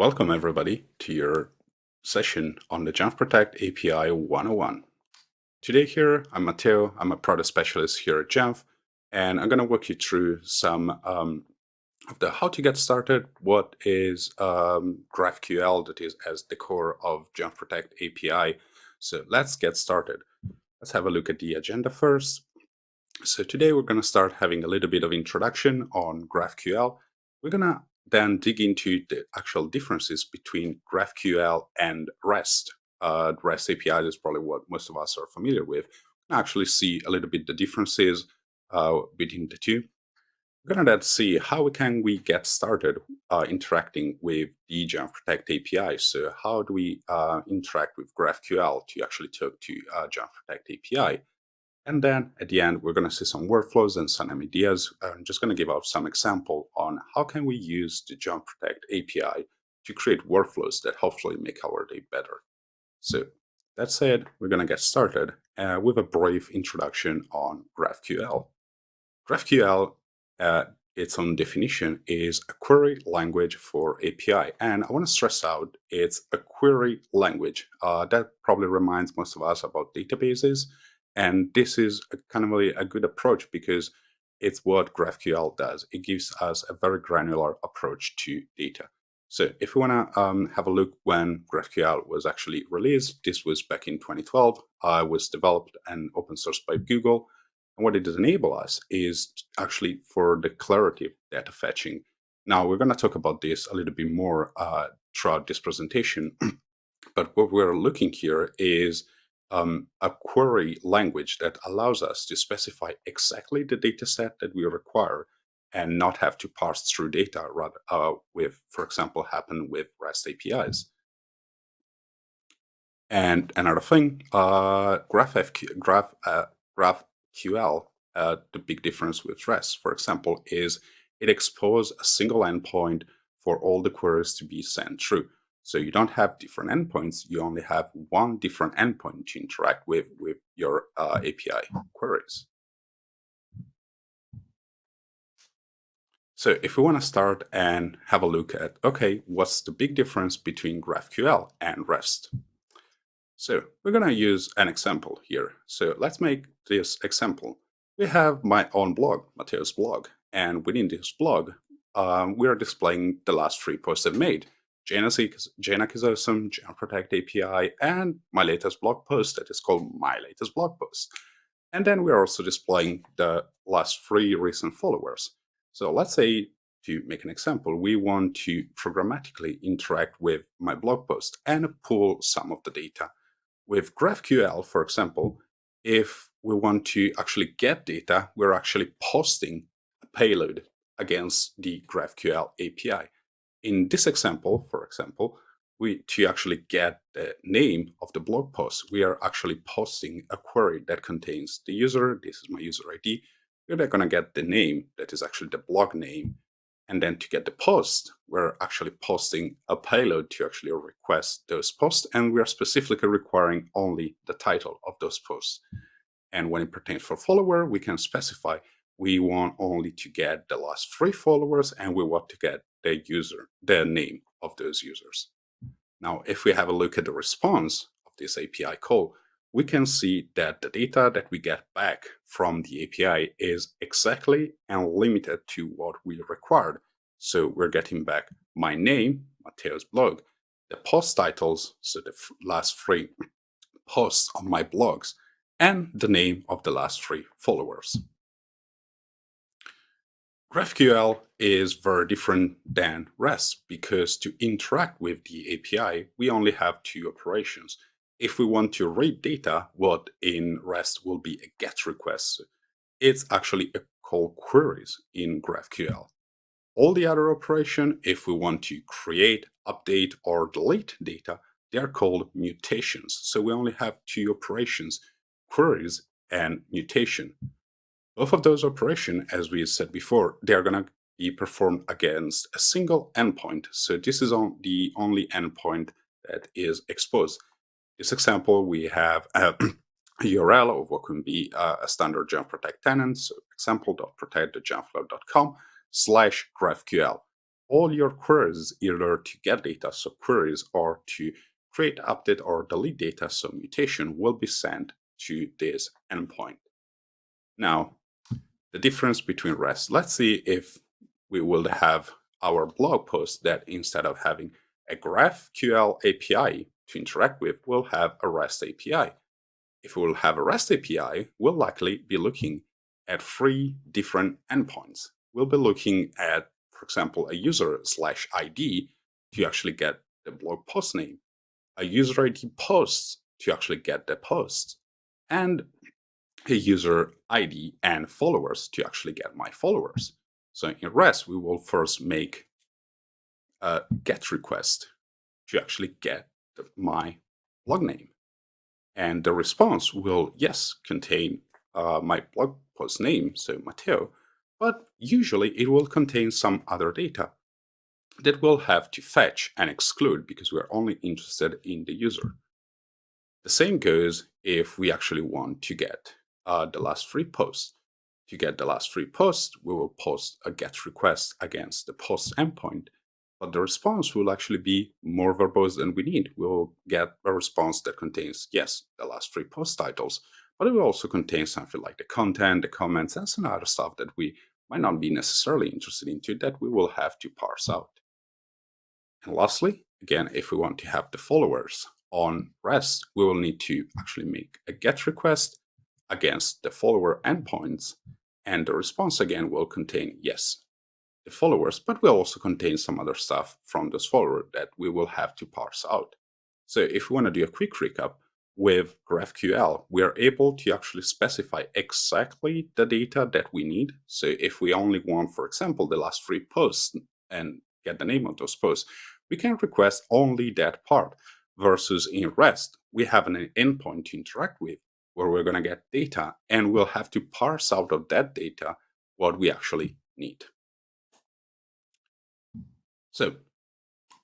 Welcome everybody to your session on the Jamf Protect API 101. Today here, I'm Matteo, I'm a product specialist here at Jamf, and I'm going to walk you through some of the how to get started, what is GraphQL, that is as the core of Jamf Protect API. So let's get started. Let's have a look at the agenda first. So today we're going to start having a little bit of introduction on GraphQL. We're going to then dig into the actual differences between GraphQL and REST. REST API is probably what most of us are familiar with. We'll actually see a little bit the differences between the two. We're going to then see how we get started interacting with the Jamf Protect API. So how do we interact with GraphQL to actually talk to Jamf Protect API? And then at the end, we're going to see some workflows and some ideas. I'm just going to give out some example on how can we use the Jamf Protect API to create workflows that hopefully make our day better. So that said, we're going to get started with a brief introduction on GraphQL. GraphQL, its own definition, is a query language for API. And I want to stress out it's a query language. That probably reminds most of us about databases. And this is kind of a good approach because it's what GraphQL does. It gives us a very granular approach to data. So if we want to have a look when GraphQL was actually released, this was back in 2012. It was developed and open sourced by Google. And what it does enable us is actually for declarative data fetching. Now, we're going to talk about this a little bit more throughout this presentation. But what we're looking here is a query language that allows us to specify exactly the data set that we require and not have to parse through data rather with, for example, happen with REST APIs. And another thing, GraphQL, the big difference with REST, for example, is it exposes a single endpoint for all the queries to be sent through. So you don't have different endpoints, you only have one different endpoint to interact with your API queries. So if we want to start and have a look at, okay, what's the big difference between GraphQL and REST? So we're going to use an example here. So let's make this example. We have my own blog, Matteo's blog, and within this blog, we are displaying the last 3 posts I've made. JNUC is awesome, Jamf Protect API, and my latest blog post that is called My Latest Blog Post. And then we're also displaying the last 3 recent followers. So let's say, to make an example, we want to programmatically interact with my blog post and pull some of the data. With GraphQL, for example, if we want to actually get data, we're actually posting a payload against the GraphQL API. In this example, for example, to actually get the name of the blog post, we are actually posting a query that contains the user. This is my user ID. We're then going to get the name that is actually the blog name. And then to get the post, we're actually posting a payload to actually request those posts. And we are specifically requiring only the title of those posts. And when it pertains for follower, we can specify we want only to get the last 3 followers and we want to get the name of those users. Now, if we have a look at the response of this API call, we can see that the data that we get back from the API is exactly and limited to what we required. So we're getting back my name, Matteo's blog, the post titles, so the last 3 posts on my blogs, and the name of the last 3 followers. GraphQL is very different than REST because to interact with the API, we only have 2 operations. If we want to read data, what in REST will be a GET request, it's actually a call queries in GraphQL. All the other operations, if we want to create, update, or delete data, they are called mutations. So we only have 2 operations, queries and mutation. Both of those operations, as we said before, they are going to be performed against a single endpoint. So this is the only endpoint that is exposed. This example, we have a URL of what can be a standard Jamf Protect tenant, so example.protect.jamfcloud.com/GraphQL. all your queries, either to get data, so queries, or to create, update, or delete data, so mutation, will be sent to this endpoint. Now, the difference between REST, let's see if we will have our blog post that instead of having a GraphQL API to interact with, we'll have a REST API. If we will have a REST API, we'll likely be looking at 3 different endpoints. We'll be looking at, for example, a user/ID to actually get the blog post name, a user ID posts to actually get the post, and a user ID and followers to actually get my followers. So in REST, we will first make a GET request to actually get my blog name. And the response will, yes, contain my blog post name, so Matteo, but usually it will contain some other data that we'll have to fetch and exclude because we're only interested in the user. The same goes if we actually want to get the last 3 posts. To get the last 3 posts, we will post a GET request against the post endpoint, but the response will actually be more verbose than we need. We'll get a response that contains, yes, the last 3 post titles, but it will also contain something like the content, the comments, and some other stuff that we might not be necessarily interested into that we will have to parse out. And lastly, again, if we want to have the followers on REST, we will need to actually make a GET request against the follower endpoints, and the response again will contain, yes, the followers, but will also contain some other stuff from those followers that we will have to parse out. So if we want to do a quick recap, with GraphQL, we are able to actually specify exactly the data that we need. So if we only want, for example, the last 3 posts and get the name of those posts, we can request only that part. Versus in REST, we have an endpoint to interact with where we're going to get data and we'll have to parse out of that data what we actually need. So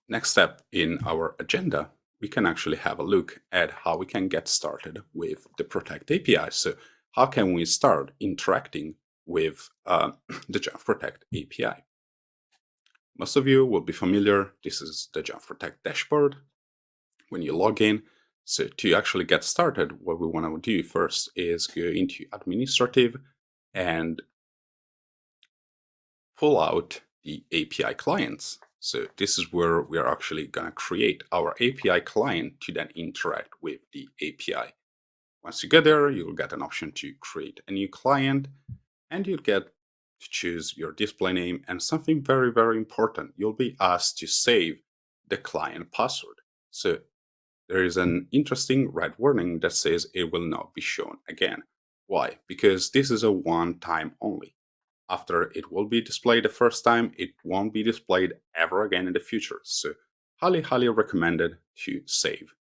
next step in our agenda, we can actually have a look at how we can get started with the Protect API. So how can we start interacting with the Jamf Protect API? Most of you will be familiar. This is the Jamf Protect dashboard. When you log in, so to actually get started, what we want to do first is go into administrative and pull out the API clients. So this is where we are actually going to create our API client to then interact with the API. Once you get there, you'll get an option to create a new client, and you'll get to choose your display name, and something very, very important, you'll be asked to save the client password. So there is an interesting red warning that says it will not be shown again. Why? Because this is a one-time only. After it will be displayed the first time, it won't be displayed ever again in the future. So highly, highly recommended to save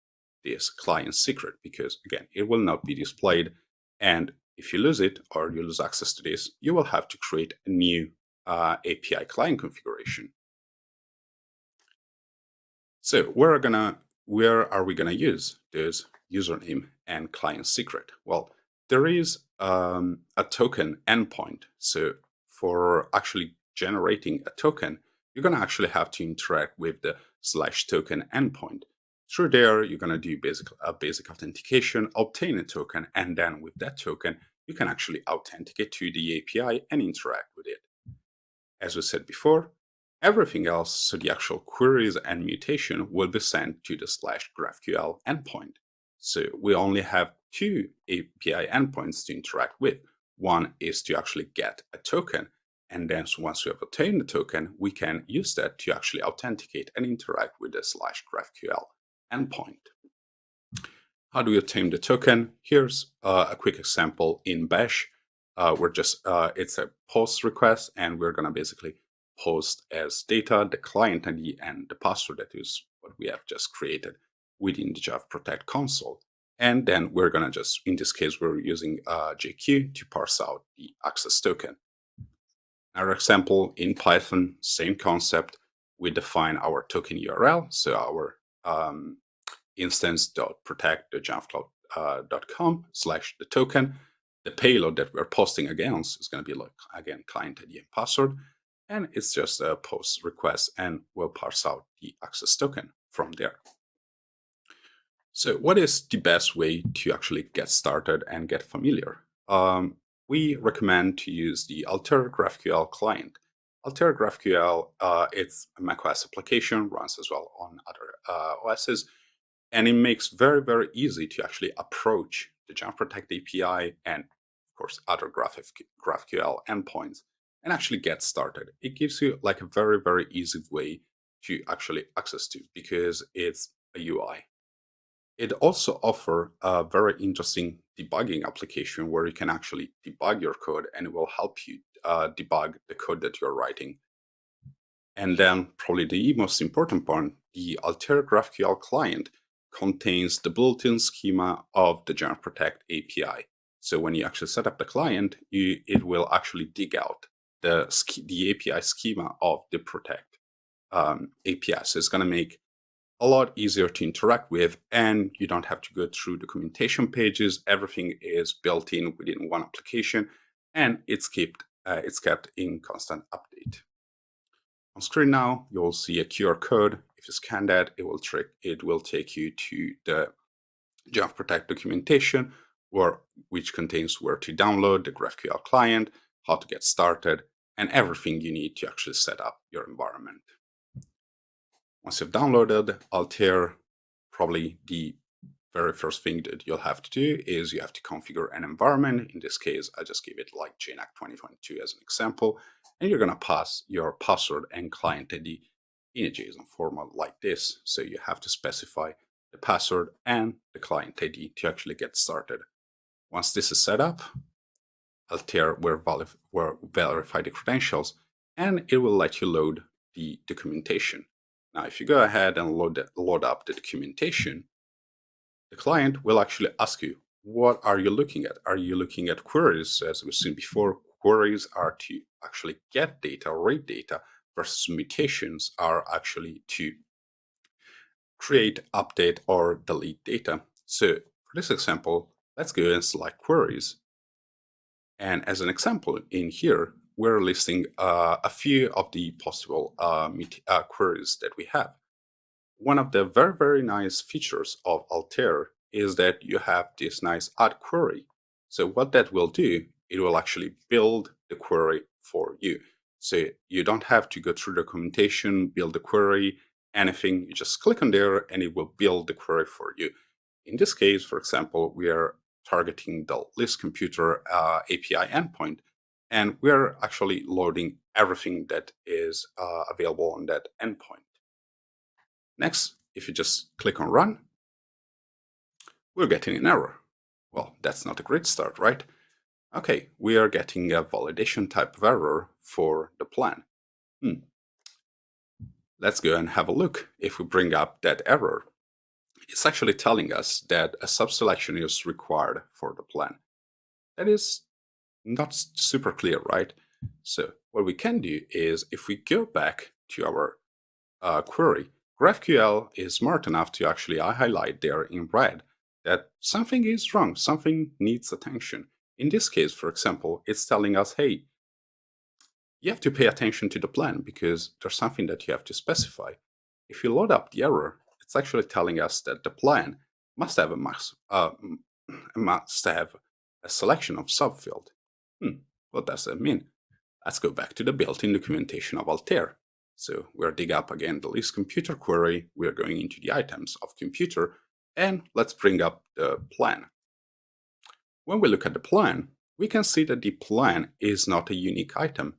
this client secret because, again, it will not be displayed. And if you lose it or you lose access to this, you will have to create a new API client configuration. So where are we gonna use this username and client secret? Well, there is a token endpoint. So for actually generating a token, you're gonna actually have to interact with the /token endpoint. Through there, you're gonna do basic authentication, obtain a token, and then with that token, you can actually authenticate to the API and interact with it. As we said before, everything else, so the actual queries and mutation, will be sent to the /GraphQL endpoint. So we only have 2 API endpoints to interact with. One is to actually get a token, and then once we have obtained the token, we can use that to actually authenticate and interact with the /GraphQL endpoint. How do we obtain the token? Here's a quick example in Bash. It's a post request, and we're gonna basically post as data the client ID and the password, that is what we have just created within the Jamf Protect console. And then we're gonna just, in this case, we're using JQ to parse out the access token. Another example in Python, same concept. We define our token URL, so our instance.protect.jamfcloud.com/the token. The payload that we're posting against is going to be like, again, client ID and password. and it's just a post request, and we'll parse out the access token from there. So what is the best way to actually get started and get familiar? We recommend to use the Altair GraphQL client. Altair GraphQL, it's a macOS application, runs as well on other OSs, and it makes very, very easy to actually approach the Jamf Protect API and, of course, other GraphQL endpoints and actually get started. It gives you like a very, very easy way to actually access to because it's a UI. It also offers a very interesting debugging application where you can actually debug your code and it will help you debug the code that you're writing. And then probably the most important part, the Altair GraphQL client contains the built-in schema of the Jamf Protect API. So when you actually set up the client, it will actually dig out the API schema of the Protect API. So it's going to make a lot easier to interact with, and you don't have to go through documentation pages. Everything is built in within one application, and it's kept in constant update. On screen now, you'll see a QR code. If you scan that, it will take you to the Jamf Protect documentation, which contains where to download the GraphQL client, how to get started, and everything you need to actually set up your environment. Once you've downloaded Altair, probably the very first thing that you'll have to do is you have to configure an environment. In this case, I just give it like JNUC 2022 as an example. And you're going to pass your password and client ID in a JSON format like this. So you have to specify the password and the client ID to actually get started. Once this is set up, Altair will verify the credentials and it will let you load the documentation. Now, if you go ahead and load up the documentation, the client will actually ask you, what are you looking at? Are you looking at queries? As we've seen before, queries are to actually get data, read data, versus mutations are actually to create, update, or delete data. So for this example, let's go and select queries. And as an example in here, we're listing a few of the possible queries that we have. One of the very, very nice features of Altair is that you have this nice add query. So what that will do, it will actually build the query for you. So you don't have to go through documentation, build the query, anything. You just click on there and it will build the query for you. In this case, for example, we are targeting the list computer API endpoint, and we're actually loading everything that is available on that endpoint. Next, if you just click on run, we're getting an error. Well, that's not a great start, right? Okay, we are getting a validation type of error for the plan. Let's go and have a look. If we bring up that error, it's actually telling us that a subselection is required for the plan. That is not super clear, right? So what we can do is if we go back to our query, GraphQL is smart enough to actually highlight there in red that something is wrong, something needs attention. In this case, for example, it's telling us, hey, you have to pay attention to the plan because there's something that you have to specify. If you load up the error, it's actually telling us that the plan must have a selection of subfield. What does that mean? Let's go back to the built-in documentation of Altair. So we're digging up again the list computer query, we're going into the items of computer, and let's bring up the plan. When we look at the plan, we can see that the plan is not a unique item.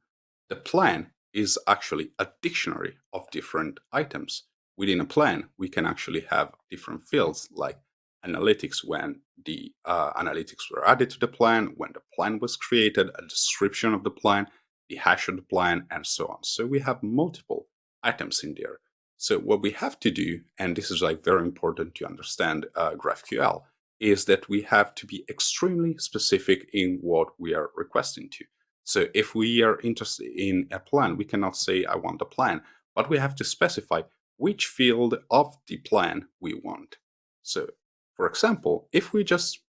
The plan is actually a dictionary of different items. Within a plan, we can actually have different fields like analytics, when the analytics were added to the plan, when the plan was created, a description of the plan, the hash of the plan, and so on. So we have multiple items in there. So what we have to do, and this is like very important to understand GraphQL, is that we have to be extremely specific in what we are requesting to. So if we are interested in a plan, we cannot say, I want a plan, but we have to specify which field of the plan we want. So for example, if we're just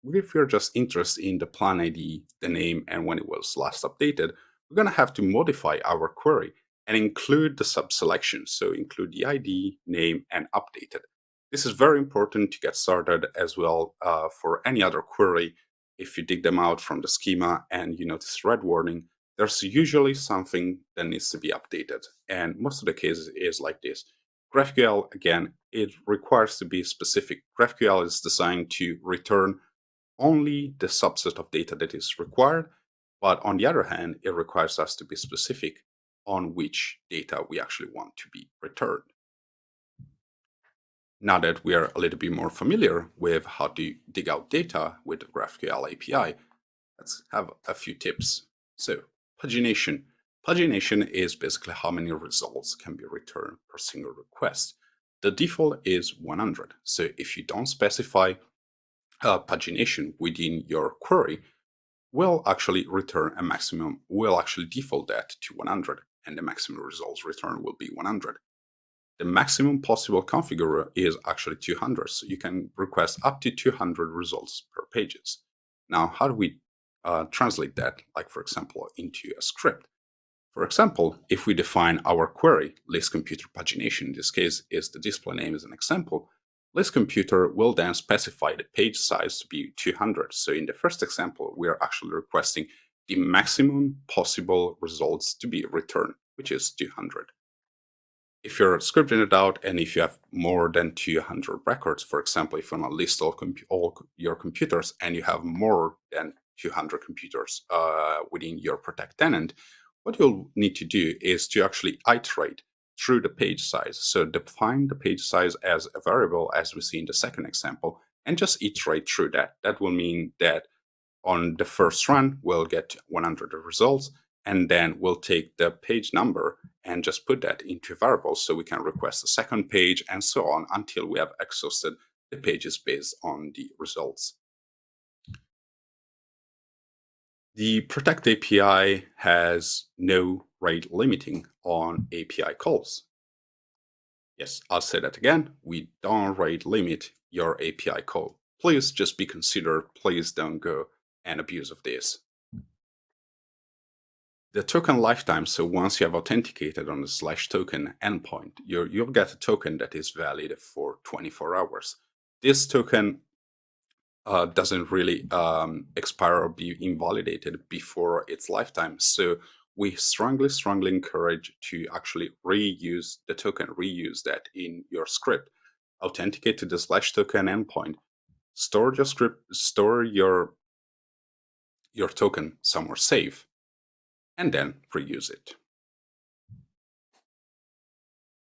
interested in the plan ID, the name, and when it was last updated, we're going to have to modify our query and include the subselections. So include the ID, name, and updated. This is very important to get started as well for any other query. If you dig them out from the schema and you notice red warning, there's usually something that needs to be updated. And most of the cases is like this. GraphQL, again, it requires to be specific. GraphQL is designed to return only the subset of data that is required. But on the other hand, it requires us to be specific on which data we actually want to be returned. Now that we are a little bit more familiar with how to dig out data with the GraphQL API, let's have a few tips. So, pagination. Pagination is basically how many results can be returned per single request. The default is 100. So if you don't specify pagination within your query, will actually return a maximum, will actually default that to 100, and the maximum results returned will be 100. The maximum possible configure is actually 200, so you can request up to 200 results per pages. Now, how do we translate that, like for example, into a script? For example, if we define our query, list computer pagination, in this case is the display name as an example, list computer will then specify the page size to be 200. So in the first example, we are actually requesting the maximum possible results to be returned, which is 200. If you're scripting it out and if you have more than 200 records, for example, if you want to list all your computers and you have more than 200 computers within your Protect tenant, what you'll need to do is to actually iterate through the page size. So define the page size as a variable, as we see in the second example, and just iterate through that. That will mean that on the first run, we'll get 100 results, and then we'll take the page number and just put that into variables so we can request a second page and so on until we have exhausted the pages based on the results. The Protect API has no rate limiting on API calls. Yes, I'll say that again. We don't rate limit your API call. Please just be considerate. Please don't go and abuse of this. The token lifetime, so once you have authenticated on the /token endpoint, you'll get a token that is valid for 24 hours. This token doesn't really expire or be invalidated before its lifetime. So we strongly encourage to actually reuse the token, reuse that in your script. Authenticate to the /token endpoint, store your script, store your token somewhere safe, and then reuse it.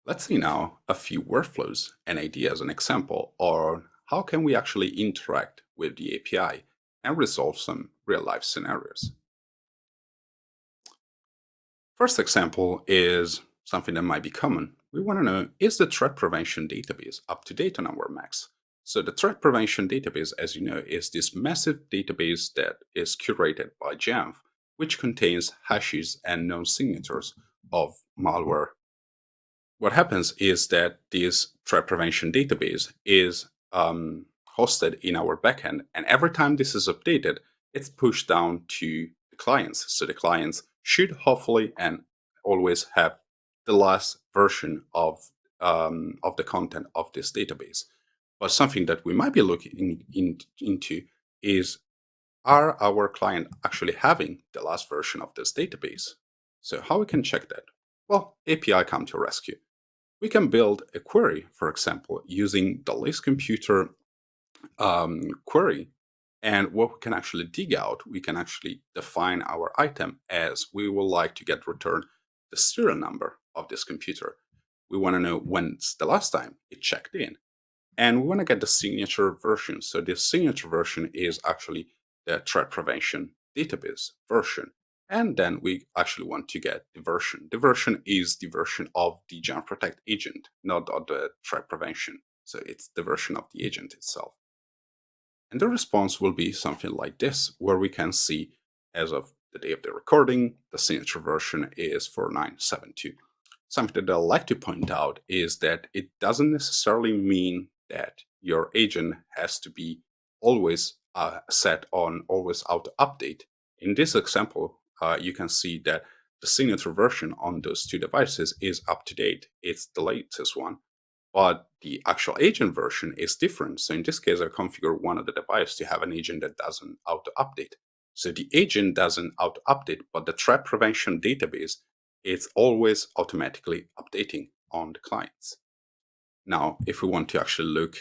Let's see now a few workflows and ideas as an example on how can we actually interact with the API and resolve some real-life scenarios. First example is something that might be common. We want to know, is the threat prevention database up to date on our Macs? So the threat prevention database, as you know, is this massive database that is curated by Jamf, which contains hashes and known signatures of malware. What happens is that this threat prevention database is hosted in our backend, and every time this is updated, it's pushed down to the clients. So the clients should hopefully and always have the last version of the content of this database. But something that we might be looking into is, are our client actually having the last version of this database? So how we can check that? Well, API come to rescue. We can build a query, for example, using the list computer query. And what we can actually dig out, we can actually define our item as we would like to get returned the serial number of this computer. We want to know when's the last time it checked in. And we want to get the signature version. So this signature version is actually the threat prevention database version. And then we actually want to get the version. The version is the version of the Jamf Protect agent, not of the threat prevention. So it's the version of the agent itself. And the response will be something like this, where we can see, as of the day of the recording, the signature version is 4972. Something that I'd like to point out is that it doesn't necessarily mean that your agent has to be always set on always auto update. In this example, you can see that the signature version on those two devices is up to date. It's the latest one. But the actual agent version is different. So in this case, I configure one of the devices to have an agent that doesn't auto-update. So the agent doesn't auto-update, but the threat prevention database is always automatically updating on the clients. Now, if we want to actually look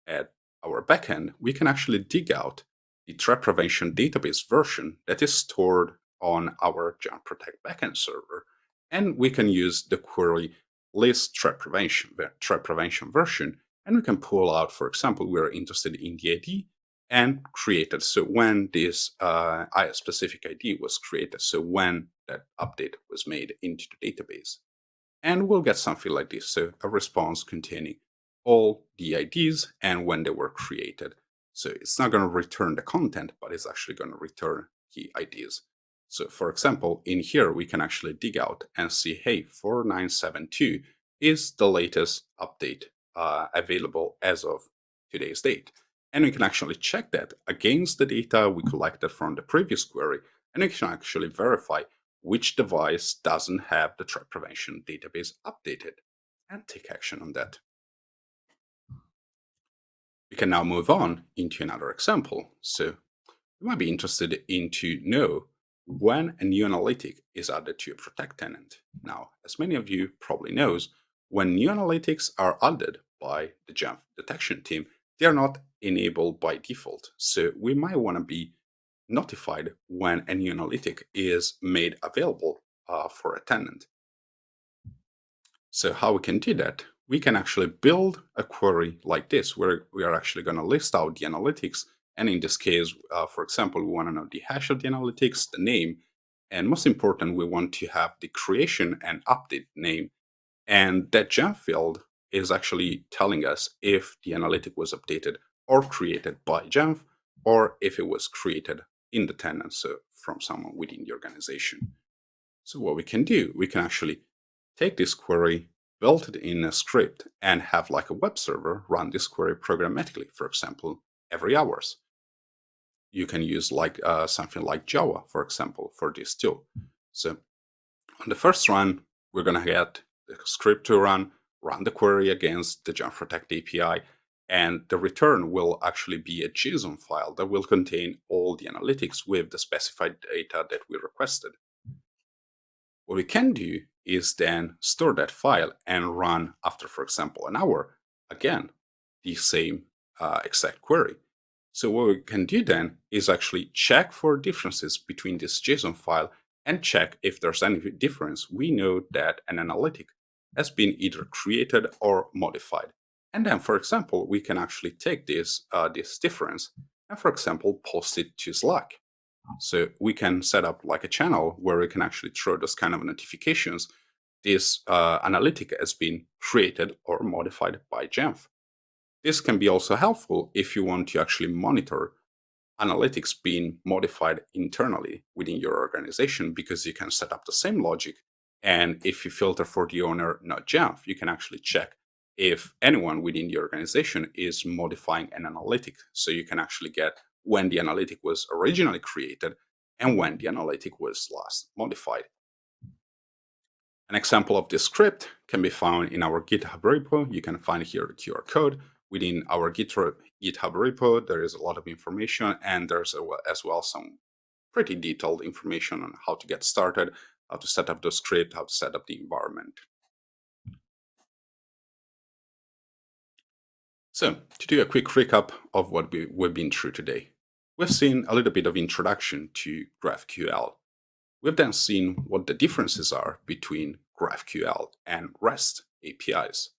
at our backend, we can actually dig out the threat prevention database version that is stored on our Jamf Protect backend server, and we can use the query list threat prevention version, and we can pull out, for example, we're interested in the ID and create it. So when this specific ID was created, so when that update was made into the database. And we'll get something like this. So a response containing all the IDs and when they were created. So it's not going to return the content, but it's actually going to return the IDs. So for example, in here, we can actually dig out and see, hey, 4972 is the latest update available as of today's date. And we can actually check that against the data we collected from the previous query, and we can actually verify which device doesn't have the threat prevention database updated and take action on that. We can now move on into another example. So you might be interested in to know when a new analytic is added to a Protect tenant. Now, as many of you probably knows, when new analytics are added by the Jamf detection team, they are not enabled by default. So we might want to be notified when a new analytic is made available for a tenant. So how we can do that? We can actually build a query like this, where we are actually going to list out the analytics. And in this case, for example, we want to know the hash of the analytics, the name, and most important, we want to have the creation and update name. And that Jamf field is actually telling us if the analytic was updated or created by Jamf, or if it was created in the tenant, so from someone within the organization. So what we can do, we can actually take this query, build it in a script, and have like a web server run this query programmatically, for example, every hours. You can use like something like Java, for example, for this too. So on the first run, we're going to get the script to run the query against the Jamf Protect API, and the return will actually be a JSON file that will contain all the analytics with the specified data that we requested. What we can do is then store that file and run after, for example, an hour, again, the same exact query. So what we can do then is actually check for differences between this JSON file and check if there's any difference. We know that an analytic has been either created or modified. And then, for example, we can actually take this difference and, for example, post it to Slack. So we can set up like a channel where we can actually throw those kind of notifications. This analytic has been created or modified by Jamf. This can be also helpful if you want to actually monitor analytics being modified internally within your organization, because you can set up the same logic. And if you filter for the owner, not Jamf, you can actually check if anyone within the organization is modifying an analytic. So you can actually get when the analytic was originally created and when the analytic was last modified. An example of this script can be found in our GitHub repo. You can find here the QR code. Within our GitHub repo, there is a lot of information, and there's as well some pretty detailed information on how to get started, how to set up the script, how to set up the environment. So, to do a quick recap of what we've been through today, we've seen a little bit of introduction to GraphQL. We've then seen what the differences are between GraphQL and REST APIs.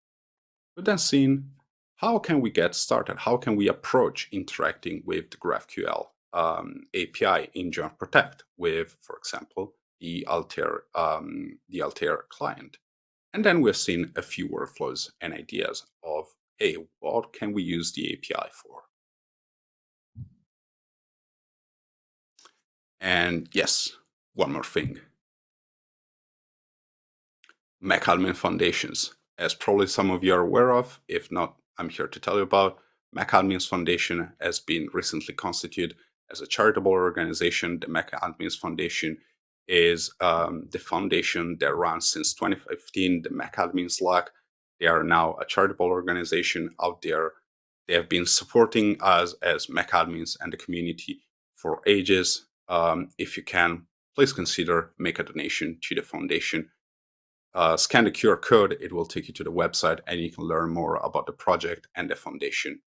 We've then seen how can we get started, how can we approach interacting with the GraphQL API in Jamf Protect with, for example, the Altair client. And then we've seen a few workflows and ideas of, hey, what can we use the API for? And yes, one more thing. MacAdmin Foundations. As probably some of you are aware of, if not, I'm here to tell you about. MacAdmins Foundation has been recently constituted as a charitable organization. The MacAdmins Foundation is the foundation that runs since 2015, the MacAdmin Slack. They are now a charitable organization out there. They have been supporting us as MacAdmins and the community for ages. If you can, please consider make a donation to the foundation. Scan the QR code, it will take you to the website and you can learn more about the project and the foundation.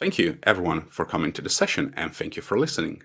Thank you everyone for coming to the session and thank you for listening.